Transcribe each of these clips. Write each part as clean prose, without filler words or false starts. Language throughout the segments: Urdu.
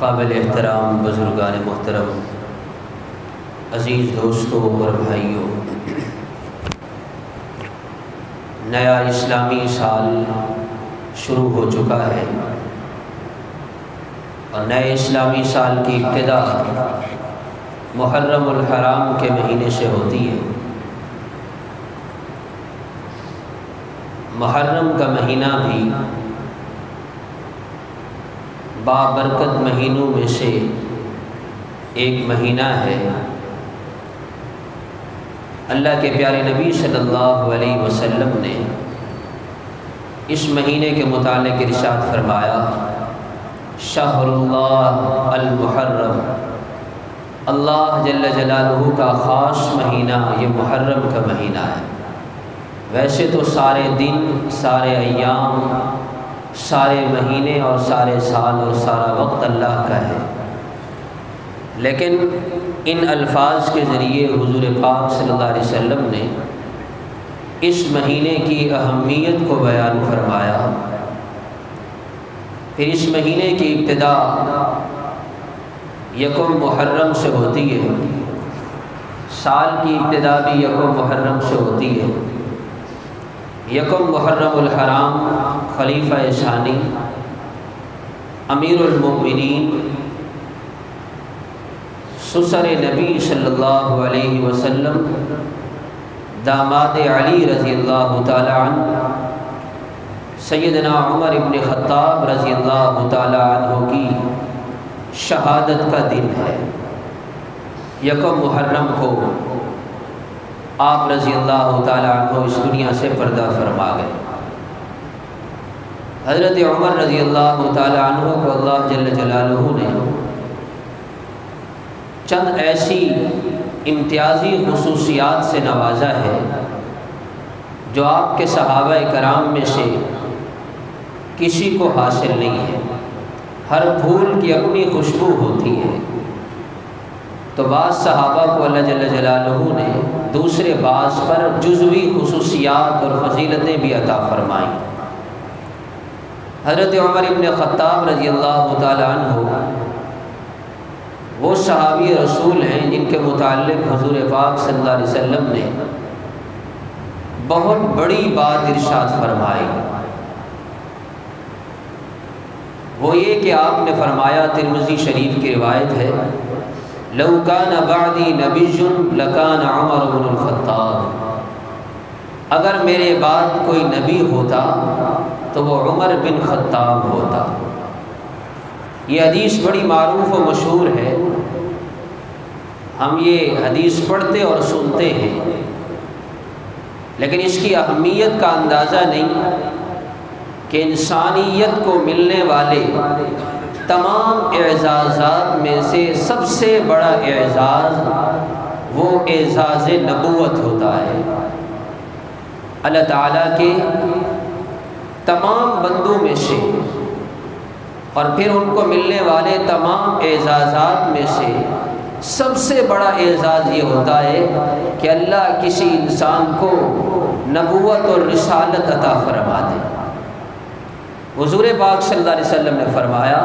قابل احترام بزرگان محترم، عزیز دوستوں اور بھائیوں، نیا اسلامی سال شروع ہو چکا ہے اور نئے اسلامی سال کی ابتدا محرم الحرام کے مہینے سے ہوتی ہے۔ محرم کا مہینہ بھی بابرکت مہینوں میں سے ایک مہینہ ہے۔ اللہ کے پیارے نبی صلی اللہ علیہ وسلم نے اس مہینے کے متعلق ارشاد فرمایا، شہر اللہ المحرم، اللہ جل جلالہ کا خاص مہینہ یہ محرم کا مہینہ ہے۔ ویسے تو سارے دن، سارے ایام، سارے مہینے اور سارے سال اور سارا وقت اللہ کا ہے، لیکن ان الفاظ کے ذریعے حضور پاک صلی اللہ علیہ وسلم نے اس مہینے کی اہمیت کو بیان فرمایا۔ پھر اس مہینے کی ابتدا یکم محرم سے ہوتی ہے، سال کی ابتدا بھی یکم محرم سے ہوتی ہے۔ یکم محرم الحرام خلیفہ ثانی امیر المؤمنین سسر نبی صلی اللہ علیہ وسلم داماد علی رضی اللہ تعالی عنہ سیدنا عمر ابن خطاب رضی اللہ تعالی عنہ کی شہادت کا دن ہے۔ یکم محرم کو آپ رضی اللہ تعالی عنہ اس دنیا سے پردہ فرما گئے۔ حضرت عمر رضی اللہ تعالی عنہ کو اللہ جل جلالہ نے چند ایسی امتیازی خصوصیات سے نوازا ہے جو آپ کے صحابہ کرام میں سے کسی کو حاصل نہیں ہے۔ ہر پھول کی اپنی خوشبو ہوتی ہے، تو بعض صحابہ کو اللہ جل جلالہ نے دوسرے بعض پر جزوی خصوصیات اور فضیلتیں بھی عطا فرمائیں۔ حضرت عمر ابن خطاب رضی اللہ تعالی عنہ وہ صحابی رسول ہیں جن کے متعلق حضور پاک صلی اللہ علیہ وسلم نے بہت بڑی بات ارشاد فرمائی۔ وہ یہ کہ آپ نے فرمایا، ترمذی شریف کی روایت ہے، لو کان بعدی نبی لکان عمر بن الخطاب، اگر میرے بعد کوئی نبی ہوتا تو وہ عمر بن خطاب ہوتا۔ یہ حدیث بڑی معروف و مشہور ہے، ہم یہ حدیث پڑھتے اور سنتے ہیں، لیکن اس کی اہمیت کا اندازہ نہیں کہ انسانیت کو ملنے والے تمام اعزازات میں سے سب سے بڑا اعزاز وہ اعزاز نبوت ہوتا ہے۔ اللہ تعالیٰ کے تمام بندوں میں سے اور پھر ان کو ملنے والے تمام اعزازات میں سے سب سے بڑا اعزاز یہ ہوتا ہے کہ اللہ کسی انسان کو نبوت اور رسالت عطا فرما دے۔ حضور پاک صلی اللہ علیہ وسلم نے فرمایا،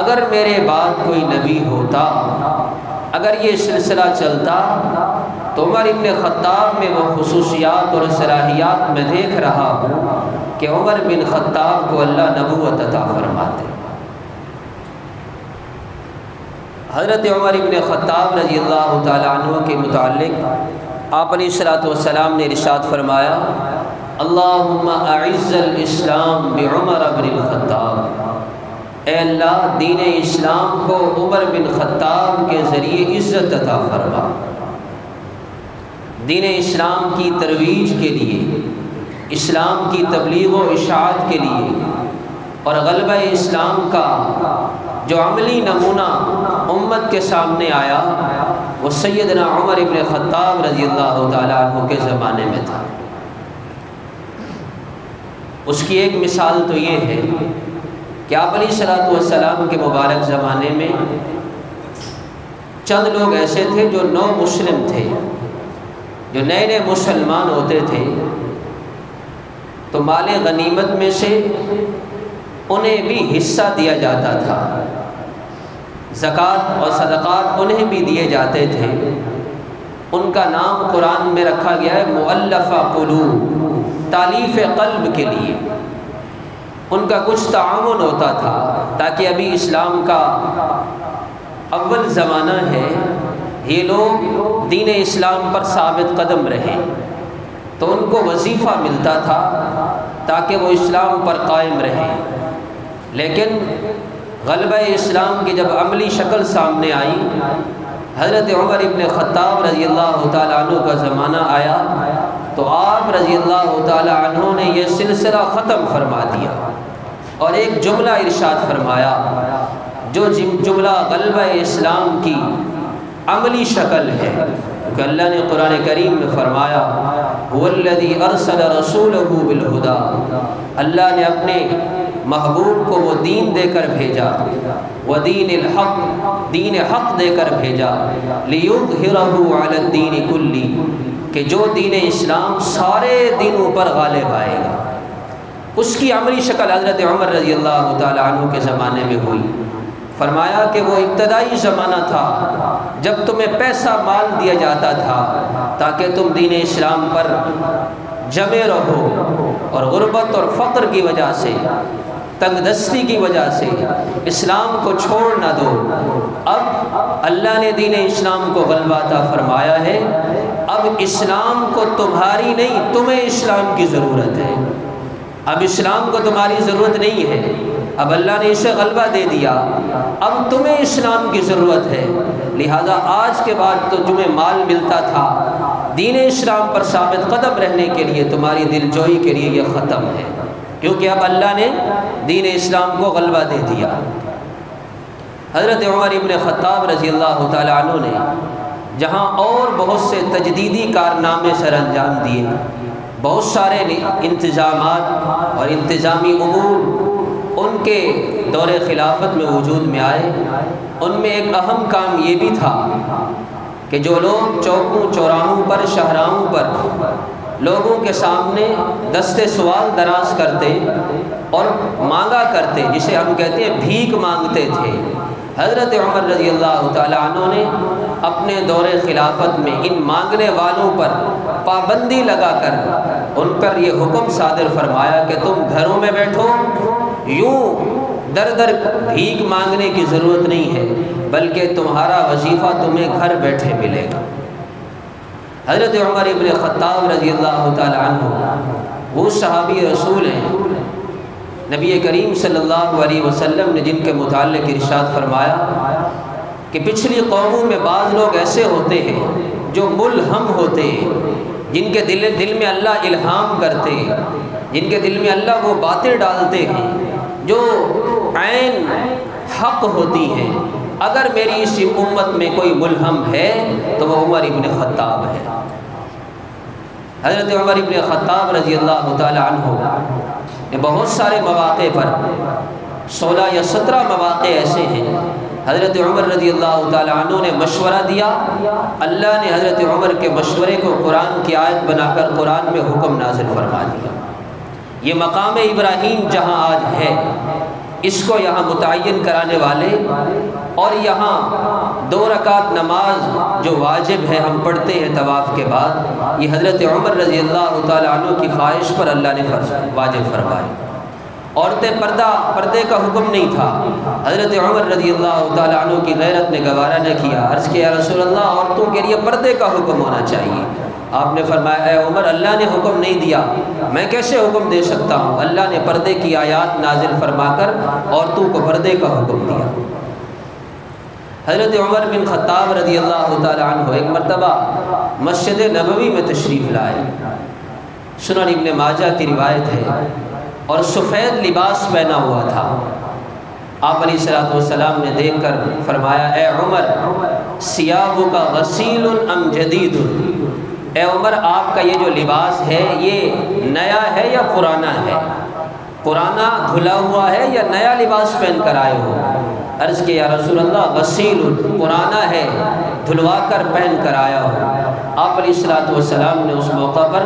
اگر میرے بعد کوئی نبی ہوتا، اگر یہ سلسلہ چلتا تو عمر ابن خطاب میں وہ خصوصیات اور صلاحیات میں دیکھ رہا ہوں کہ عمر بن خطاب کو اللہ نبوت عطا فرماتے۔ حضرت عمر ابن خطاب رضی اللہ تعالی عنہ کے متعلق آپ علیہ الصلوۃ والسلام نے ارشاد فرمایا، اللہم اعز الاسلام بعمر بن الخطاب، اے اللہ دین اسلام کو عمر بن خطاب کے ذریعے عزت عطا فرما۔ دین اسلام کی ترویج کے لیے، اسلام کی تبلیغ و اشاعت کے لیے اور غلبہ اسلام کا جو عملی نمونہ امت کے سامنے آیا وہ سیدنا عمر ابن خطاب رضی اللہ تعالیٰ عنہ کے زمانے میں تھا۔ اس کی ایک مثال تو یہ ہے کہ آپ علیہ الصلوۃ والسلام کے مبارک زمانے میں چند لوگ ایسے تھے جو نو مسلم تھے، جو نئے نئے مسلمان ہوتے تھے، تو مال غنیمت میں سے انہیں بھی حصہ دیا جاتا تھا۔ زکوٰۃ اور صدقات انہیں بھی دیے جاتے تھے۔ ان کا نام قرآن میں رکھا گیا ہے مؤلفہ قلوب، تالیف قلب کے لیے۔ ان کا کچھ تعاون ہوتا تھا تاکہ ابھی اسلام کا اول زمانہ ہے، یہ لوگ دین اسلام پر ثابت قدم رہیں، تو ان کو وظیفہ ملتا تھا تاکہ وہ اسلام پر قائم رہیں۔ لیکن غلبہ اسلام کی جب عملی شکل سامنے آئی، حضرت عمر ابن خطاب رضی اللہ تعالیٰ عنہ کا زمانہ آیا تو آپ رضی اللہ تعالیٰ عنہ نے یہ سلسلہ ختم فرما دیا اور ایک جملہ ارشاد فرمایا، جو جملہ غلبہ اسلام کی عملی شکل ہے، کہ اللہ نے قرآن کریم میں فرمایا هو الذی ارسل رسولہ بالہدی، اللہ نے اپنے محبوب کو وہ دین دے کر بھیجا، ودین الحق، دین حق دے کر بھیجا، لیظہرہ علی الدین کلی، کہ جو دین اسلام سارے دینوں پر غالب آئے گا۔ اس کی عملی شکل حضرت عمر رضی اللہ تعالیٰ عنہ کے زمانے میں ہوئی۔ فرمایا کہ وہ ابتدائی زمانہ تھا جب تمہیں پیسہ مال دیا جاتا تھا تاکہ تم دین اسلام پر جمے رہو، اور غربت اور فقر کی وجہ سے، تنگ دستی کی وجہ سے اسلام کو چھوڑ نہ دو۔ اب اللہ نے دین اسلام کو غلبہ عطا فرمایا ہے، اب اسلام کو تمہاری نہیں، تمہیں اسلام کی ضرورت ہے۔ اب اسلام کو تمہاری ضرورت نہیں ہے، اب اللہ نے اسے غلبہ دے دیا، اب تمہیں اسلام کی ضرورت ہے۔ لہذا آج کے بعد تو تمہیں مال ملتا تھا، دین اسلام پر ثابت قدم رہنے کے لیے، تمہاری دل جوئی کے لیے یہ ختم ہے، کیونکہ اب اللہ نے دین اسلام کو غلبہ دے دیا۔ حضرت عمر ابن خطاب رضی اللہ تعالیٰ عنہ نے جہاں اور بہت سے تجدیدی کارنامے سر انجام دیے، بہت سارے انتظامات اور انتظامی امور ان کے دور خلافت میں وجود میں آئے، ان میں ایک اہم کام یہ بھی تھا کہ جو لوگ چوکوں چوراہوں پر، شاہراہوں پر لوگوں کے سامنے دستے سوال دراز کرتے اور مانگا کرتے، جسے ہم کہتے ہیں بھیک مانگتے تھے، حضرت عمر رضی اللہ تعالیٰ عنہ نے اپنے دور خلافت میں ان مانگنے والوں پر پابندی لگا کر ان پر یہ حکم صادر فرمایا کہ تم گھروں میں بیٹھو، یوں در در بھیک مانگنے کی ضرورت نہیں ہے، بلکہ تمہارا وظیفہ تمہیں گھر بیٹھے ملے گا۔ حضرت عمر ابن خطاب رضی اللہ تعالیٰ عنہ وہ صحابی رسول ہیں، نبی کریم صلی اللہ علیہ وسلم نے جن کے متعلق ارشاد فرمایا کہ پچھلی قوموں میں بعض لوگ ایسے ہوتے ہیں جو ملہم ہوتے ہیں، جن کے دل میں اللہ الہام کرتے ہیں، جن کے دل میں اللہ وہ باتیں ڈالتے ہیں جو عین حق ہوتی ہیں۔ اگر میری اس امت میں کوئی ملہم ہے تو وہ عمر ابن خطاب ہے۔ حضرت عمر ابن خطاب رضی اللہ تعالی عنہ نے بہت سارے مواقع پر 16 یا 17 مواقع ایسے ہیں حضرت عمر رضی اللہ تعالی عنہ نے مشورہ دیا، اللہ نے حضرت عمر کے مشورے کو قرآن کی آیت بنا کر قرآن میں حکم نازل فرما دیا۔ یہ مقام ابراہیم جہاں آج ہے، اس کو یہاں متعین کرانے والے اور یہاں 2 رکعت نماز جو واجب ہے ہم پڑھتے ہیں طواف کے بعد، یہ حضرت عمر رضی اللہ تعالی عنہ کی خواہش پر اللہ نے واجب فرمائے۔ عورتیں پردے کا حکم نہیں تھا، حضرت عمر رضی اللہ تعالی عنہ کی غیرت نے گوارا نہ کیا، عرض کیا یا رسول اللہ عورتوں کے لیے پردے کا حکم ہونا چاہیے۔ آپ نے فرمایا اے عمر، اللہ نے حکم نہیں دیا، میں کیسے حکم دے سکتا ہوں؟ اللہ نے پردے کی آیات نازل فرما کر عورتوں کو پردے کا حکم دیا۔ حضرت عمر بن خطاب رضی اللہ تعالی عنہ ایک مرتبہ مسجد نبوی میں تشریف لائے، سنن ابن ماجہ کی روایت ہے، اور سفید لباس پہنا ہوا تھا۔ آپ علیہ الصلوۃ والسلام نے دیکھ کر فرمایا اے عمر، ثیابک غسیل ام جدید؟ اے عمر، آپ کا یہ جو لباس ہے یہ نیا ہے یا پرانا ہے؟ پرانا دھلا ہوا ہے یا نیا لباس پہن کر آئے ہو؟ عرض کہ یا رسول اللہ غسیل، پرانا ہے، دھلوا کر پہن کر آیا ہو۔ آپ علیہ الصلوۃ والسلام نے اس موقع پر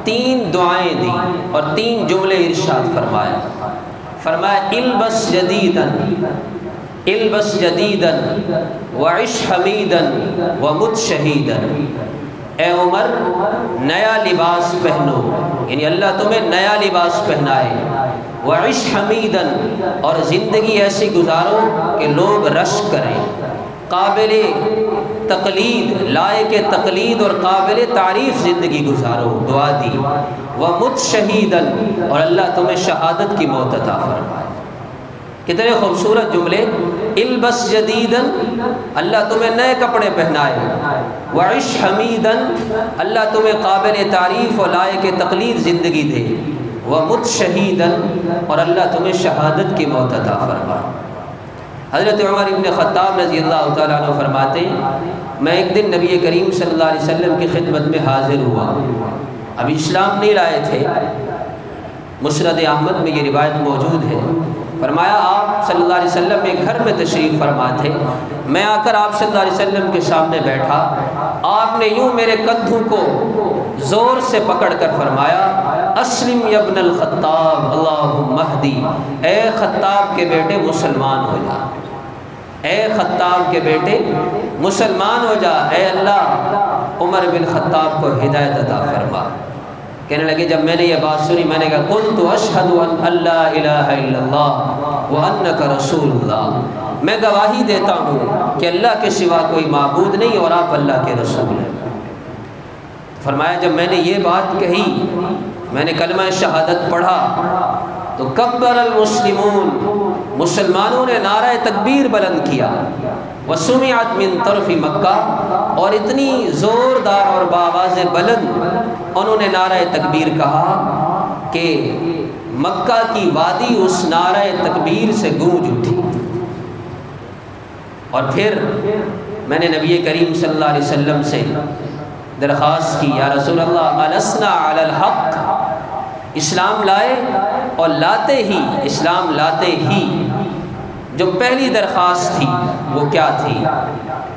3 دعائیں دیں اور 3 جملے ارشاد فرمایا۔ فرمایا البس جدیداً، البس جدیدا وعش حمیدا ومت شہیدا، اے عمر نیا لباس پہنو، یعنی اللہ تمہیں نیا لباس پہنائے، وعش حمیدا اور زندگی ایسی گزارو کہ لوگ رشک کریں، قابل تقلید، لائق تقلید اور قابل تعریف زندگی گزارو، دعا دی، ومت شہیدا اور اللہ تمہیں شہادت کی موت عطا فرمائے۔ کتنے خوبصورت جملے، البس جدیدا اللہ تمہیں نئے کپڑے پہنائے، وعش حمیدا اللہ تمہیں قابل تعریف و لائق تقلید زندگی دے، ومت شہیدا اور اللہ تمہیں شہادت کی موت عطا فرمائے۔ حضرت عمر ابن خطاب رضی اللہ تعالیٰ عنہ فرماتے ہیں میں ایک دن نبی کریم صلی اللہ علیہ وسلم کی خدمت میں حاضر ہوا، ابھی اسلام نہیں لائے تھے، مسند احمد میں یہ روایت موجود ہے۔ فرمایا آپ صلی اللہ علیہ وسلم ایک گھر میں تشریف فرما تھے، میں آ کر آپ صلی اللہ علیہ وسلم کے سامنے بیٹھا، آپ نے یوں میرے کندھوں کو زور سے پکڑ کر فرمایا اسلم یا ابن الخطاب اللہم اہدی، اے خطاب کے بیٹے مسلمان ہو جا، اے خطاب کے بیٹے مسلمان ہو جا، اے اللہ عمر بن خطاب کو ہدایت عطا فرما۔ کہنے لگے جب میں نے یہ بات سنی میں نے کہا قلت اشہد ان لا الہ الا اللہ وانک رسول اللہ، میں گواہی دیتا ہوں کہ اللہ کے سوا کوئی معبود نہیں اور آپ اللہ کے رسول ہیں۔ فرمایا جب میں نے یہ بات کہی، میں نے کلمہ شہادت پڑھا تو کبر المسلمون، مسلمانوں نے نعرہ تکبیر بلند کیا، وسمعت من طرف مکہ اور اتنی زوردار اور بآواز بلند انہوں نے نعرہ تکبیر کہا کہ مکہ کی وادی اس نعرہ تکبیر سے گونج اٹھی۔ اور پھر میں نے نبی کریم صلی اللہ علیہ وسلم سے درخواست کی یا رسول اللہ السنا علی الحق، اسلام لائے اور لاتے ہی اسلام لاتے ہی جو پہلی درخواست تھی وہ کیا تھی؟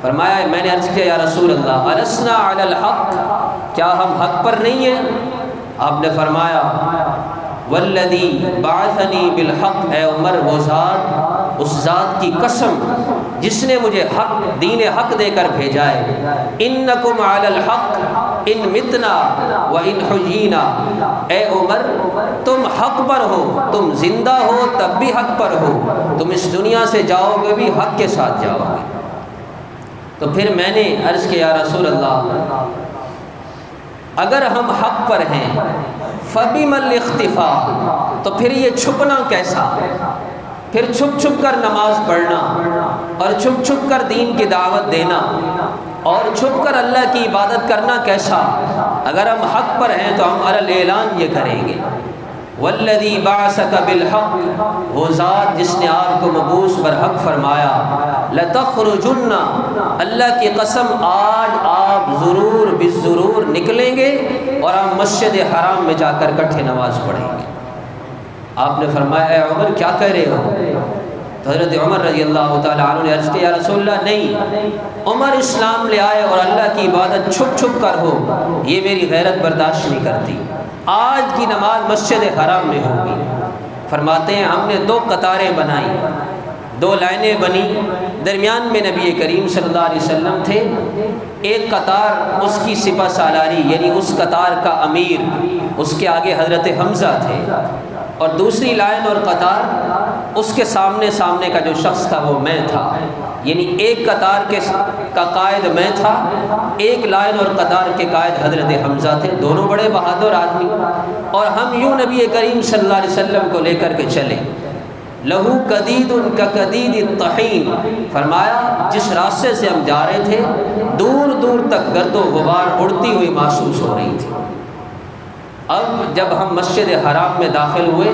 فرمایا میں نے عرض کیا یا رسول اللہ السنا علی الحق، کیا ہم حق پر نہیں ہیں؟ آپ نے فرمایا والذی بعثنی بالحق، اے عمر وہ ذات، اس ذات کی قسم جس نے مجھے حق دین حق دے کر بھیجا ہے، انکم علی الحق ان متنا و ان حیینا، اے عمر تم حق پر ہو، تم زندہ ہو تب بھی حق پر ہو، تم اس دنیا سے جاؤ گے بھی حق کے ساتھ جاؤ گے۔ تو پھر میں نے عرض کیا یا رسول اللہ اگر ہم حق پر ہیں فبم الاختفاء، تو پھر یہ چھپنا کیسا؟ پھر چھپ چھپ کر نماز پڑھنا اور چھپ چھپ کر دین کی دعوت دینا اور چھپ کر اللہ کی عبادت کرنا کیسا؟ اگر ہم حق پر ہیں تو ہم اعلان یہ کریں گے والذی بعثک بالحق، وہ ذات جس نے آپ کو مبعوث برحق فرمایا، لتخرجن، اللہ کی قسم آج آپ ضرور بالضرور نکلیں گے اور ہم مسجد حرام میں جا کر اکٹھے نماز پڑھیں گے۔ آپ نے فرمایا اے عمر کیا کہہ رہے ہو؟ تو حضرت عمر رضی اللہ تعالیٰ عنہ نے عرض کیا یا رسول اللہ نہیں، عمر اسلام لے آئے اور اللہ کی عبادت چھپ چھپ کر ہو یہ میری غیرت برداشت نہیں کرتی، آج کی نماز مسجد حرام میں ہوگی۔ فرماتے ہیں ہم نے 2 قطاریں بنائیں، 2 لائنیں بنی، درمیان میں نبی کریم صلی اللہ علیہ وسلم تھے، ایک قطار اس کی سپہ سالاری یعنی اس قطار کا امیر، اس کے آگے حضرت حمزہ تھے، اور دوسری لائن اور قطار اس کے سامنے کا جو شخص تھا وہ میں تھا، یعنی ایک قطار کا قائد میں تھا، ایک لائن اور قطار کے قائد حضرت حمزہ تھے، دونوں بڑے بہادر آدمی، اور ہم یوں نبی کریم صلی اللہ علیہ وسلم کو لے کر کے چلے، لہو قدید کقدید الطحین، فرمایا جس راستے سے ہم جا رہے تھے دور دور تک گرد و غبار اڑتی ہوئی محسوس ہو رہی تھی۔ اب جب ہم مسجد حرام میں داخل ہوئے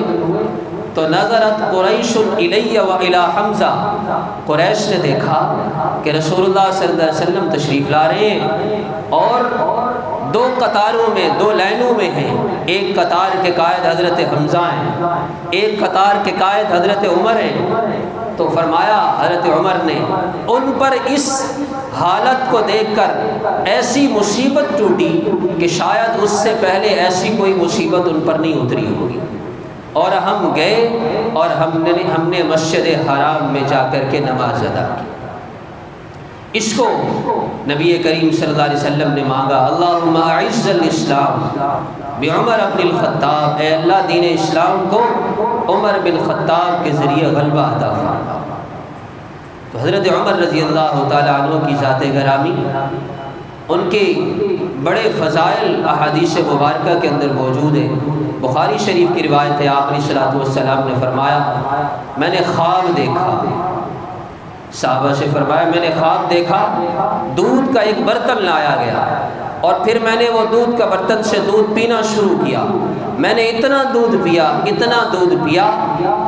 تو نظرت قریش الی و الی حمزہ، قریش نے دیکھا کہ رسول اللہ صلی اللہ علیہ وسلم تشریف لا رہے ہیں اور 2 قطاروں میں 2 لائنوں میں ہیں، ایک قطار کے قائد حضرت حمزہ ہیں، ایک قطار کے قائد حضرت عمر ہیں۔ تو فرمایا حضرت عمر نے ان پر اس حالت کو دیکھ کر ایسی مصیبت ٹوٹی کہ شاید اس سے پہلے ایسی کوئی مصیبت ان پر نہیں اتری ہوگی۔ اور ہم گئے اور ہم نے مسجد حرام میں جا کر کے نماز ادا کی۔ اس کو نبی کریم صلی اللہ علیہ وسلم نے مانگا، اللہم اعز الاسلام بعمر بن الخطاب، اے اللہ دین اسلام کو عمر بن خطاب کے ذریعے غلبہ عطا فرما۔ تو حضرت عمر رضی اللہ تعالیٰ عنہ کی ذات گرامی، ان کے بڑے فضائل احادیث مبارکہ کے اندر موجود ہیں۔ بخاری شریف کی روایت ہے، آپ علیہ الصلوۃ نے فرمایا میں نے خواب دیکھا، صحابہ سے فرمایا میں نے خواب دیکھا دودھ کا ایک برتن لایا گیا اور پھر میں نے وہ دودھ کا برتن سے دودھ پینا شروع کیا۔ میں نے اتنا دودھ پیا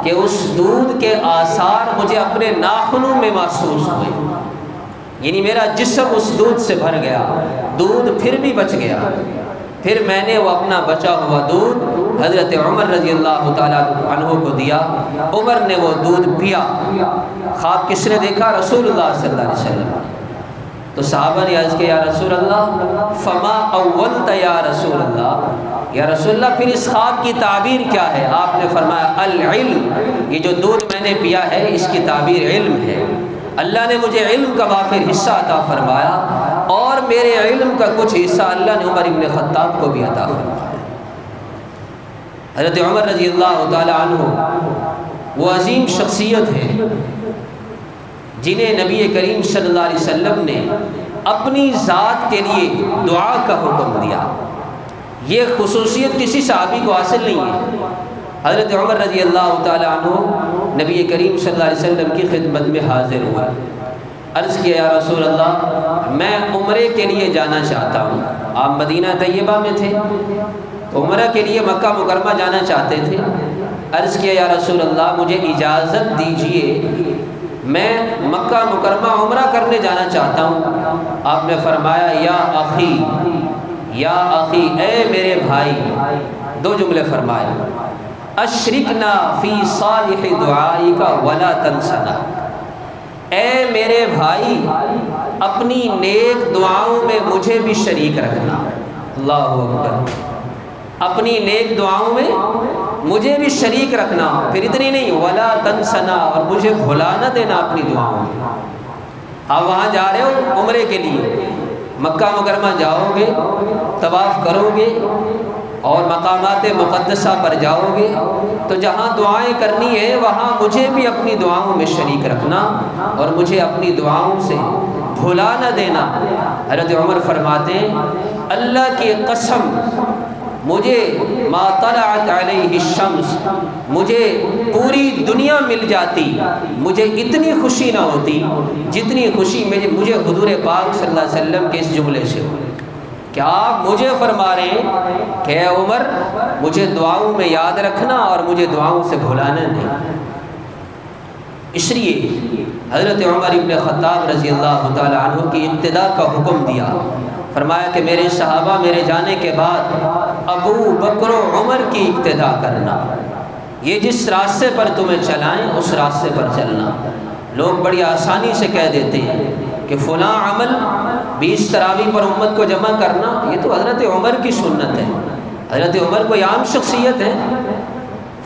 کہ اس دودھ کے آثار مجھے اپنے ناخنوں میں محسوس ہوئے، یعنی میرا جسم اس دودھ سے بھر گیا، دودھ پھر بھی بچ گیا۔ پھر میں نے وہ اپنا بچا ہوا دودھ حضرت عمر رضی اللہ تعالیٰ عنہ کو دیا، عمر نے وہ دودھ پیا۔ خواب کس نے دیکھا؟ رسول اللہ صلی اللہ علیہ وسلم۔ تو صحابہ نے عرض کیا یا رسول اللہ فما اولت یا رسول اللہ، یا رسول اللہ پھر اس خواب کی تعبیر کیا ہے؟ آپ نے فرمایا العلم، یہ جو دودھ میں نے پیا ہے اس کی تعبیر علم ہے۔ اللہ نے مجھے علم کا وافر حصہ عطا فرمایا اور میرے علم کا کچھ حصہ اللہ نے عمر بن خطاب کو بھی عطا فرمایا۔ حضرت عمر رضی اللہ تعالی عنہ وہ عظیم شخصیت ہے جنہیں نبی کریم صلی اللہ علیہ وسلم نے اپنی ذات کے لیے دعا کا حکم دیا۔ یہ خصوصیت کسی صحابی کو حاصل نہیں ہے۔ حضرت عمر رضی اللہ تعالی عنہ نبی کریم صلی اللہ علیہ وسلم کی خدمت میں حاضر ہوئے، عرض کیا یا رسول اللہ میں عمرے کے لیے جانا چاہتا ہوں۔ آپ مدینہ طیبہ میں تھے تو عمرہ کے لیے مکہ مکرمہ جانا چاہتے تھے۔ عرض کیا یا رسول اللہ مجھے اجازت دیجیے، میں مکہ مکرمہ عمرہ کرنے جانا چاہتا ہوں۔ آپ نے فرمایا یا اخی اے میرے بھائی، دو جملے فرمائے، اشرکنا فی صالح دعائک ولا تنسنا، اے میرے بھائی اپنی نیک دعاؤں میں مجھے بھی شریک رکھنا۔ اللہ اکبر، اپنی نیک دعاؤں میں مجھے بھی شریک رکھنا، پھر اتنی نہیں ولا تنسنا، اور مجھے بھلا نہ دینا اپنی دعاؤں میں۔ آپ وہاں جا رہے ہو عمرے کے لیے، مکہ مکرمہ جاؤ گے، طواف کرو گے اور مقامات مقدسہ پر جاؤ گے، تو جہاں دعائیں کرنی ہے وہاں مجھے بھی اپنی دعاؤں میں شریک رکھنا اور مجھے اپنی دعاؤں سے بھلا نہ دینا۔ حضرت عمر فرماتے ہیں اللہ کی قسم مجھے ما طلعت علیہ الشمس، مجھے پوری دنیا مل جاتی مجھے اتنی خوشی نہ ہوتی جتنی خوشی مجھے حضور پاک صلی اللہ علیہ وسلم کے اس جملے سے ہوئی کہ آپ مجھے فرما رہے ہیں کہ اے عمر مجھے دعاؤں میں یاد رکھنا اور مجھے دعاؤں سے بھلانا نہیں۔ اس لیے حضرت عمر ابن خطاب رضی اللہ تعالی عنہ کی ابتدا کا حکم دیا، فرمایا کہ میرے صحابہ میرے جانے کے بعد ابو بکر و عمر کی اقتدا کرنا، یہ جس راستے پر تمہیں چلائیں اس راستے پر چلنا۔ لوگ بڑی آسانی سے کہہ دیتے ہیں کہ فلاں عمل 20 تراویح پر امت کو جمع کرنا، یہ تو حضرت عمر کی سنت ہے، حضرت عمر کوئی عام شخصیت ہے،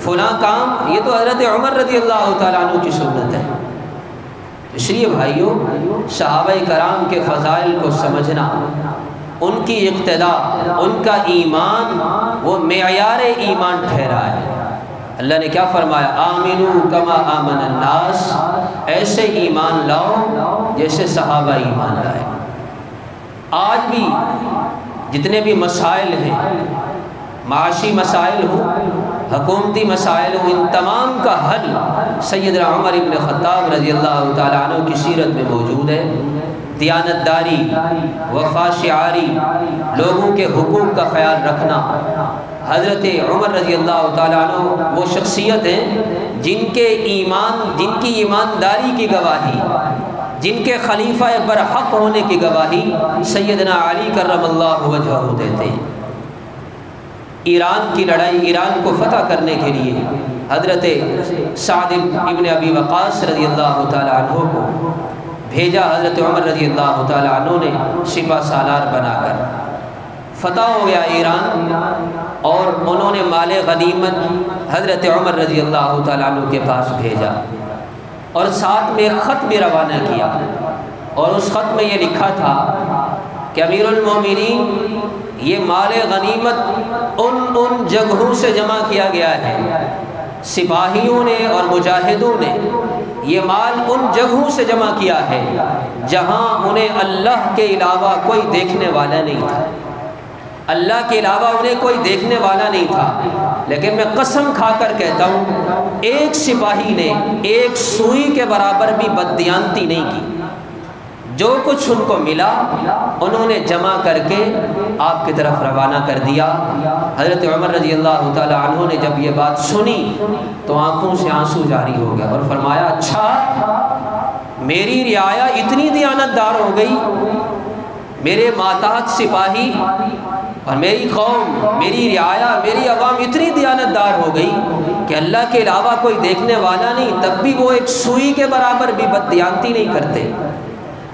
فلاں کام یہ تو حضرت عمر رضی اللہ تعالیٰ عنہ کی سنت ہے۔ اس لیے بھائیوں صحابہ کرام کے فضائل کو سمجھنا، ان کی اقتدا، ان کا ایمان وہ معیار ایمان ٹھہرا ہے۔ اللہ نے کیا فرمایا؟ آمنو کما آمن الناس، ایسے ایمان لاؤ جیسے صحابہ ایمان لائے۔ آج بھی جتنے بھی مسائل ہیں، معاشی مسائل ہوں، حکومتی مسائل ہوں، ان تمام کا حل سیدنا عمر ابن خطاب رضی اللہ تعالیٰ عنہ کی سیرت میں موجود ہے۔ دیانت داری، وفا شعاری، لوگوں کے حقوق کا خیال رکھنا۔ حضرت عمر رضی اللہ تعالیٰ عنہ وہ شخصیت ہیں جن کی ایمانداری کی گواہی، جن کے خلیفہ برحق ہونے کی گواہی سیدنا علی کرم اللہ وجہہ دیتے ہیں۔ ایران کی لڑائی، ایران کو فتح کرنے کے لیے حضرت سعد ابن ابی وقاص رضی اللہ تعالیٰ عنہ کو بھیجا، حضرت عمر رضی اللہ تعالیٰ عنہ نے سپہ سالار بنا کر فتح ہو گیا ایران، اور انہوں نے مال غنیمت حضرت عمر رضی اللہ تعالیٰ عنہ کے پاس بھیجا اور ساتھ میں ایک خط بھی روانہ کیا، اور اس خط میں یہ لکھا تھا کہ امیر المومنین، یہ مال غنیمت ان جگہوں سے جمع کیا گیا ہے، سپاہیوں نے اور مجاہدوں نے یہ مال ان جگہوں سے جمع کیا ہے جہاں انہیں اللہ کے علاوہ کوئی دیکھنے والا نہیں تھا، اللہ کے علاوہ انہیں کوئی دیکھنے والا نہیں تھا۔ لیکن میں قسم کھا کر کہتا ہوں، ایک سپاہی نے ایک سوئی کے برابر بھی بددیانتی نہیں کی۔ جو کچھ ان کو ملا انہوں نے جمع کر کے آپ کی طرف روانہ کر دیا۔ حضرت عمر رضی اللہ تعالی عنہ نے جب یہ بات سنی تو آنکھوں سے آنسو جاری ہو گیا اور فرمایا، اچھا میری رعایا اتنی دیانتدار ہو گئی، میرے ماتحت سپاہی اور میری قوم، میری رعایا، میری عوام اتنی دیانتدار ہو گئی کہ اللہ کے علاوہ کوئی دیکھنے والا نہیں، تب بھی وہ ایک سوئی کے برابر بھی بددیانتی نہیں کرتے۔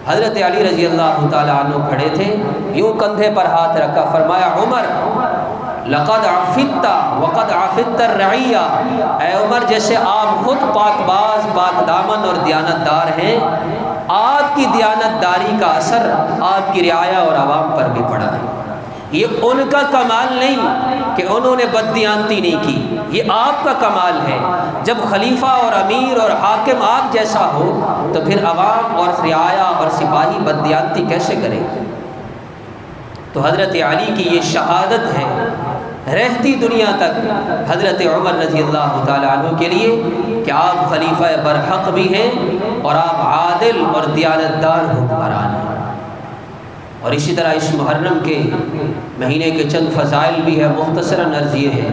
حضرت علی رضی اللہ تعالیٰ عنہ کھڑے تھے، یوں کندھے پر ہاتھ رکھا، فرمایا، عمر لقد عفت وقد عفت الرعیہ، اے عمر جیسے آپ خود پاک باز، پاک دامن اور دیانتدار ہیں، آپ کی دیانتداری کا اثر آپ کی رعایا اور عوام پر بھی پڑا ہے۔ یہ ان کا کمال نہیں کہ انہوں نے بددیانتی نہیں کی، یہ آپ کا کمال ہے۔ جب خلیفہ اور امیر اور حاکم آپ جیسا ہو تو پھر عوام اور رعایا اور سپاہی بددیانتی کیسے کریں؟ تو حضرت علی کی یہ شہادت ہے رہتی دنیا تک حضرت عمر رضی اللہ تعالیٰ عنہ کے لیے کہ آپ خلیفہ برحق بھی ہیں اور آپ عادل اور دیانتدار حکمران ہیں۔ اور اسی طرح اس محرم کے مہینے کے چند فضائل بھی ہے، مختصراً عرض یہ ہے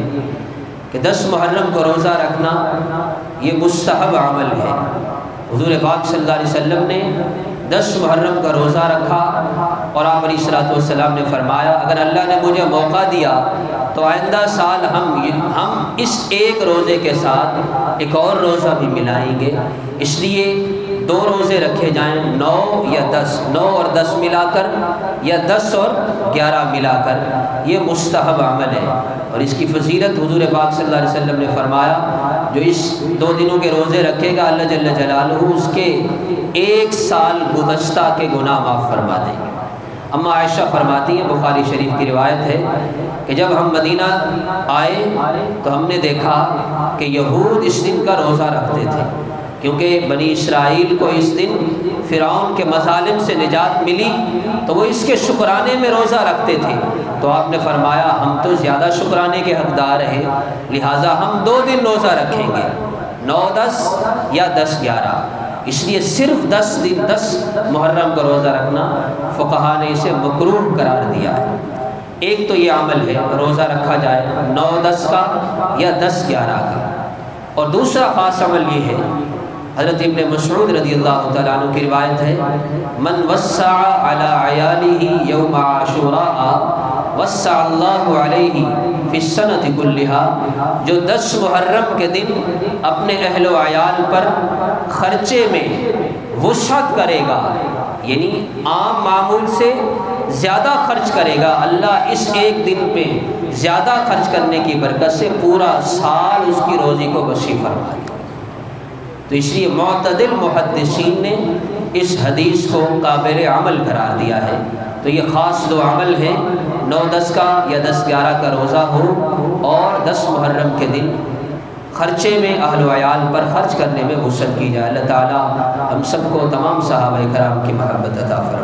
کہ 10 محرم کو روزہ رکھنا یہ مستحب عمل ہے۔ حضور پاک صلی اللہ علیہ وسلم نے 10 محرم کا روزہ رکھا اور آپ علیہ الصلوۃ والسلام نے فرمایا، اگر اللہ نے مجھے موقع دیا تو آئندہ سال ہم اس ایک روزے کے ساتھ ایک اور روزہ بھی ملائیں گے، اس لیے 2 روزے رکھے جائیں، 9 یا 10، 9 اور 10 ملا کر یا 10 اور 11 ملا کر، یہ مستحب عمل ہے۔ اور اس کی فضیلت حضور پاک صلی اللہ علیہ وسلم نے فرمایا، جو اس 2 دنوں کے روزے رکھے گا اللہ جل جلالہ اس کے 1 سال گزشتہ کے گناہ معاف فرما دیں گے۔ اما عائشہ فرماتی ہیں، بخاری شریف کی روایت ہے کہ جب ہم مدینہ آئے تو ہم نے دیکھا کہ یہود اس دن کا روزہ رکھتے تھے، کیونکہ بنی اسرائیل کو اس دن فرعون کے مظالم سے نجات ملی تو وہ اس کے شکرانے میں روزہ رکھتے تھے۔ تو آپ نے فرمایا، ہم تو زیادہ شکرانے کے حقدار ہیں، لہٰذا ہم 2 دن روزہ رکھیں گے، 9-10 یا 10-11۔ اس لیے صرف 10 محرم کا روزہ رکھنا فقہا نے اسے مکروہ قرار دیا ہے۔ ایک تو یہ عمل ہے روزہ رکھا جائے 9-10 کا یا 10-11 کا، اور دوسرا خاص عمل یہ ہے، حضرت ابن مسعود رضی اللہ تعالیٰ عنہ کی روایت ہے، من وسع علی عیالہ یوم عاشوراء وسع اللہ علیہ فی السنۃ کلھا، جو 10 محرم کے دن اپنے اہل و عیال پر خرچے میں وسعت کرے گا، یعنی عام معمول سے زیادہ خرچ کرے گا، اللہ اس ایک دن پہ زیادہ خرچ کرنے کی برکت سے پورا سال اس کی روزی کو وسیع فرما دے۔ تو اس لیے معتدل محدثین نے اس حدیث کو قابل عمل قرار دیا ہے۔ تو یہ خاص 2 عمل ہیں، 9-10 کا یا 10-11 کا روزہ ہو، اور 10 محرم کے دن خرچے میں اہل و عیال پر خرچ کرنے میں وسعت کی جائے۔ اللہ تعالیٰ ہم سب کو تمام صحابہ کرام کی محبت عطا فرمائے۔